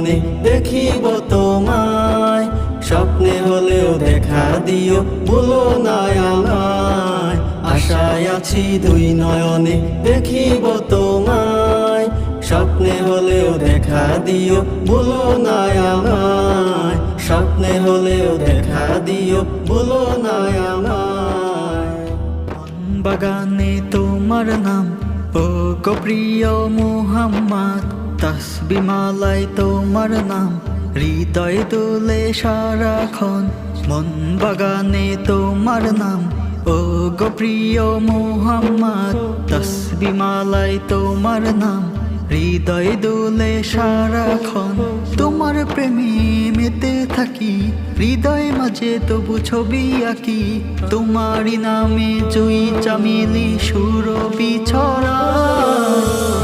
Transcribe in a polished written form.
নয়নে দেখিব তোমায়, স্বপ্নে হলেও দেখা দিও ভুলো না আমায়। আশায় আছি দুই নয়নে দেখিব তোমায়, স্বপ্নে হলেও দেখা দিও ভুলো না আমায়। স্বপ্নে হলেও দেখা দিও ভুলো না আমায়। বাগানে তোমার নাম ও গো প্রিয় মুহাম্মদ, তাসবিহ মালায় তোমার নাম হৃদয় দোলে সারাক্ষণ। মন বাগানে তোমার নাম ও গো প্রিয় মুহাম্মদ, তাসবিহ মালায় তোমার নাম হৃদয় দোলে সারাক্ষণ। তোমার প্রেমে মেতে থাকি, হৃদয় মাঝে তবু ছবি আঁকি। তোমারই নামে জুই চামেলি সুরভি ছড়ায়।